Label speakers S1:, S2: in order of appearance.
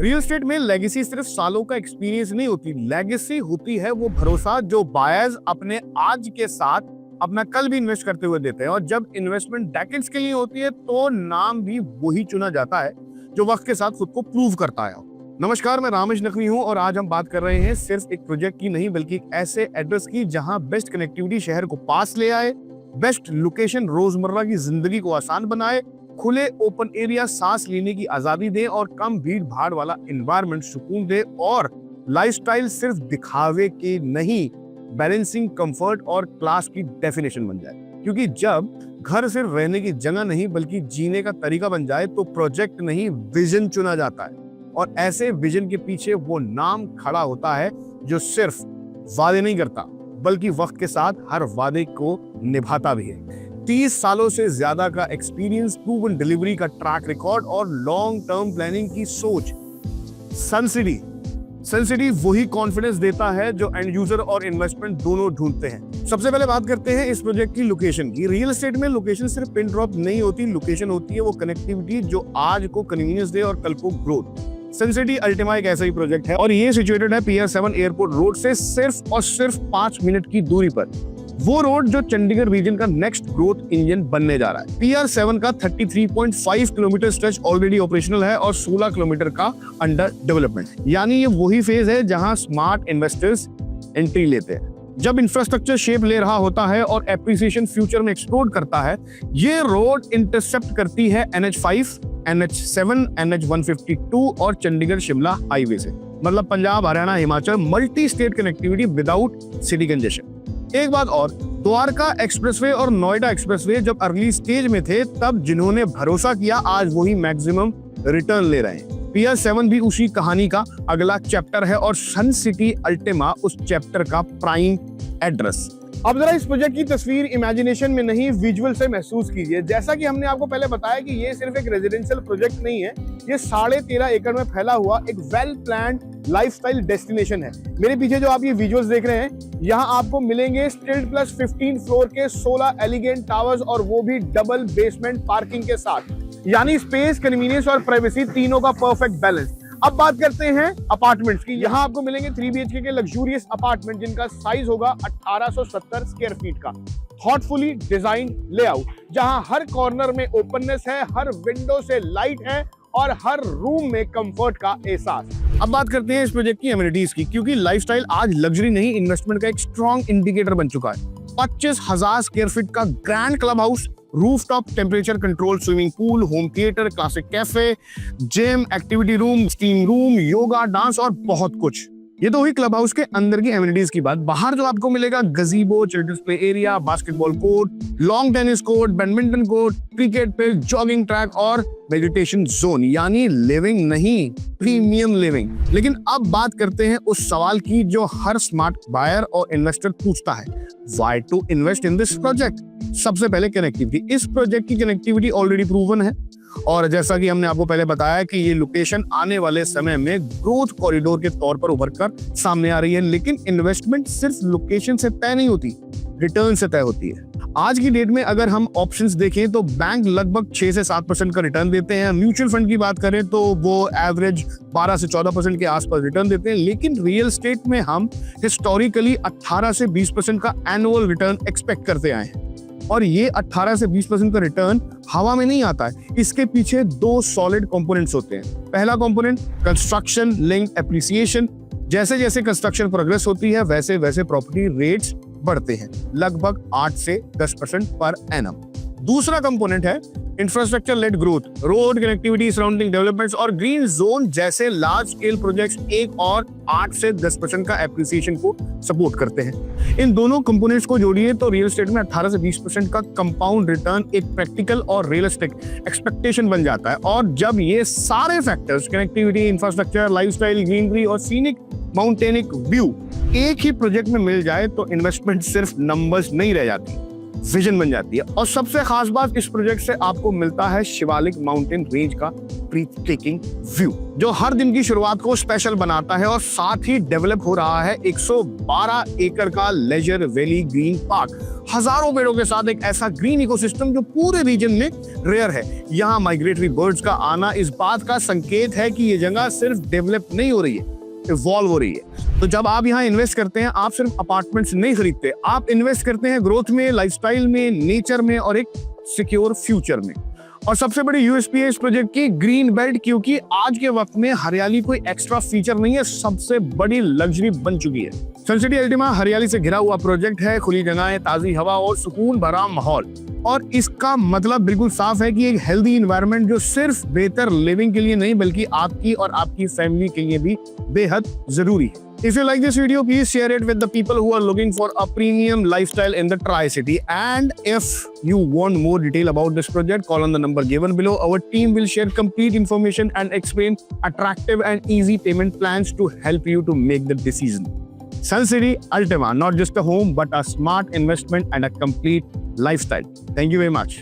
S1: Real estate में legacy सिर्फ सालों का एक्सपीरियंस नहीं होती, लेगेसी होती है वो भरोसा जो बायर्स अपने आज के साथ अपना कल भी इन्वेस्ट करते हुए देते हैं। और जब इन्वेस्टमेंट डेकेड्स के लिए होती है तो नाम भी वही चुना जाता है जो वक्त के साथ खुद को प्रूव करता है। नमस्कार, मैं रामेश नकवी हूं और आज हम बात कर रहे हैं सिर्फ एक प्रोजेक्ट की नहीं बल्कि एक ऐसे एड्रेस की जहां बेस्ट कनेक्टिविटी शहर को पास ले आए, बेस्ट लोकेशन रोजमर्रा की जिंदगी को आसान बनाए, खुले ओपन एरिया सांस लेने की आजादी दे और कम भीड़ भाड़ वाला एनवायरनमेंट सुकून दे। और लाइफस्टाइल सिर्फ दिखावे के नहीं, बैलेंसिंग कंफर्ट और क्लास की डेफिनेशन बन जाए। क्योंकि जब घर सिर्फ रहने की जगह नहीं बल्कि जीने का तरीका बन जाए तो प्रोजेक्ट नहीं विजन चुना जाता है। और ऐसे विजन के पीछे वो नाम खड़ा होता है जो सिर्फ वादे नहीं करता बल्कि वक्त के साथ हर वादे को निभाता भी है। 30 सालों से ज्यादा का एक्सपीरियंस, प्रूवन डिलीवरी का ट्रैक रिकॉर्ड और लॉन्ग टर्म प्लानिंग की सोच। सन सिटी वही कॉन्फिडेंस देता है जो एंड यूजर और इन्वेस्टमेंट दोनों ढूंढते हैं। सबसे पहले बात करते हैं इस प्रोजेक्ट की लोकेशन की। रियल एस्टेट में लोकेशन सिर्फ पिन ड्रॉप नहीं होती, लोकेशन होती है वो कनेक्टिविटी जो आज को कन्वीनियंस दे और कल को ग्रोथ। सन सिटी अल्टिमा एक ऐसा ही प्रोजेक्ट है और ये सिचुएटेड है पियर 7 एयरपोर्ट रोड से सिर्फ और सिर्फ 5 मिनट की दूरी पर। वो रोड जो चंडीगढ़ रीजन का नेक्स्ट ग्रोथ इंजन बनने जा रहा है। पियर 7 का 33.5 किलोमीटर स्ट्रेच ऑलरेडी ऑपरेशनल है और 16 किलोमीटर का अंडर डेवलपमेंट। यानी ये वही फेज है जहां स्मार्ट इन्वेस्टर्स एंट्री लेते हैं। जब इंफ्रास्ट्रक्चर शेप ले रहा होता है और एप्रिसिएशन फ्यूचर में एक्सप्लोड करता है, ये रोड इंटरसेप्ट करती है NH5, NH7, NH152 और चंडीगढ़ शिमला हाईवे से। मतलब Punjab, Haryana, Himachal multi state connectivity without city congestion. एक बात और, द्वारका एक्सप्रेसवे और नोएडा एक्सप्रेसवे जब अर्ली स्टेज में थे तब जिन्होंने भरोसा किया आज वही मैक्सिमम रिटर्न ले रहे हैं। पियर 7 भी उसी कहानी का अगला चैप्टर है और सन सिटी अल्टिमा उस चैप्टर का प्राइम एड्रेस। अब जरा इस प्रोजेक्ट की तस्वीर इमेजिनेशन में नहीं, विजुअल से महसूस कीजिए। जैसा कि हमने आपको पहले बताया कि ये सिर्फ एक रेजिडेंशियल प्रोजेक्ट नहीं है, ये 13.5 एकड़ में फैला हुआ एक वेल प्लान्ड लाइफस्टाइल डेस्टिनेशन है। मेरे पीछे जो आप ये विजुअल्स देख रहे हैं, यहाँ आपको मिलेंगे स्टिल्ट प्लस 15 फ्लोर के 16 एलिगेंट टावर्स और वो भी डबल बेसमेंट पार्किंग के साथ। यानी स्पेस, कन्वीनियंस और प्राइवेसी तीनों का परफेक्ट बैलेंस। अब बात करते हैं अपार्टमेंट्स की। यहाँ आपको मिलेंगे 3 BHK के लग्जूरियस अपार्टमेंट जिनका साइज होगा 1870 स्क्वायर फीट का। थॉटफुली डिजाइन लेआउट जहां हर कॉर्नर में ओपननेस है, हर विंडो से लाइट है और हर रूम में कंफर्ट का एहसास। अब बात करते हैं इस प्रोजेक्ट की एमिनिटीज की, क्योंकि लाइफस्टाइल आज लग्जरी नहीं इन्वेस्टमेंट का एक स्ट्रॉन्ग इंडिकेटर बन चुका है। 25,000 स्क्वायर फीट का grand club house, rooftop temperature control swimming pool, home theatre, classic cafe, gym, activity room, steam room, yoga, dance और बहुत कुछ। ये तो हुई क्लब हाउस के अंदर की एमिनिटीज की बात। बाहर जो आपको मिलेगा gazebo, children's play area, basketball court, long tennis court, badminton court, cricket pitch, jogging track और मेडिटेशन जोन। यानी लिविंग नहीं, प्रीमियम लिविंग। लेकिन अब बात करते हैं उस सवाल की जो हर स्मार्ट बायर और इन्वेस्टर पूछता है, why to invest in this project. सबसे पहले कनेक्टिविटी। इस प्रोजेक्ट की कनेक्टिविटी ऑलरेडी प्रूवन है और जैसा कि हमने आपको पहले बताया कि ये लोकेशन आने वाले समय में ग्रोथ कॉरिडोर के तौर पर उभर कर सामने आ रही है। लेकिन इन्वेस्टमेंट सिर्फ लोकेशन से तय नहीं होती, रिटर्न से तय होती है। आज की डेट में अगर हम ऑप्शंस देखें तो बैंक लगभग 6 से 7% का रिटर्न देते हैं। म्यूचुअल फंड की बात करें तो वो एवरेज 12 से 14% के आसपास रिटर्न देते हैं। लेकिन रियल एस्टेट में हम हिस्टोरिकली 18 से 20% का एनुअल रिटर्न एक्सपेक्ट करते आए हैं। और ये 18 से 20% का रिटर्न हवा में नहीं आता है, इसके पीछे 2 सॉलिड कंपोनेंट्स होते हैं। पहला कंपोनेंट कंस्ट्रक्शन लिंक्ड एप्रिसिएशन। जैसे जैसे कंस्ट्रक्शन प्रोग्रेस होती है वैसे वैसे प्रॉपर्टी रेट्स बढ़ते हैं, लगभग 8 से 10% पर एनम। दूसरा कंपोनेंट है infrastructure led growth. Road connectivity, surrounding developments और ग्रीन जोन जैसे लार्ज स्केल प्रोजेक्ट्स 1 और 8 से 10% का एप्रिसिएशन को सपोर्ट करते हैं। इन दोनों कंपोनेंट्स को जोड़िए तो रियल एस्टेट में 18 से 20% का कंपाउंड रिटर्न एक प्रैक्टिकल और रियलिस्टिक एक्सपेक्टेशन बन जाता है। और जब ये सारे factors, connectivity, infrastructure, lifestyle, greenery और सीनिक माउंटेनिक व्यू एक ही प्रोजेक्ट में मिल जाए तो इन्वेस्टमेंट सिर्फ नंबर्स नहीं रह जाती, विजन बन जाती है। और सबसे खास बात, इस प्रोजेक्ट से आपको मिलता है शिवालिक माउंटेन रेंज का ब्रीथटेकिंग व्यू, जो हर दिन की शुरुआत को स्पेशल बनाता है। और साथ ही डेवलप हो रहा है 112 एकड़ का लेजर वैली ग्रीन पार्क, हजारों पेड़ों के साथ एक ऐसा ग्रीन इकोसिस्टम जो पूरे रीजन में रेयर है। यहाँ माइग्रेटरी बर्ड्स का आना इस बात का संकेत है कि ये जगह सिर्फ डेवलप नहीं हो रही है, इवॉल्व हो रही है। तो जब आप यहाँ इन्वेस्ट करते हैं, आप सिर्फ अपार्टमेंट्स नहीं खरीदते, आप इन्वेस्ट करते हैं ग्रोथ में, लाइफस्टाइल में, नेचर में और एक सिक्योर फ्यूचर में। और सबसे बड़ी यूएसपी है इस प्रोजेक्ट की ग्रीन बेल्ट, क्योंकि आज के वक्त में हरियाली कोई एक्स्ट्रा फीचर नहीं है, सबसे बड़ी लग्जरी बन चुकी है। सनसिटी अल्टिमा हरियाली से घिरा हुआ प्रोजेक्ट है, खुली जगहें, ताजी हवा और सुकून भरा माहौल। और इसका मतलब बिल्कुल साफ है कि एक हेल्दी एनवायरनमेंट जो सिर्फ बेहतर लिविंग के लिए नहीं बल्कि आपकी और आपकी फैमिली के लिए भी बेहद जरूरी है। If you like this video, please share it with the people who are looking for a premium lifestyle in the Tri-City. And if you want more detail about this project, call on the number given below. Our team will share complete information and explain attractive and easy payment plans to help you to make the decision. Suncity Ultima, not just a home, but a smart investment and a complete lifestyle. Thank you very much.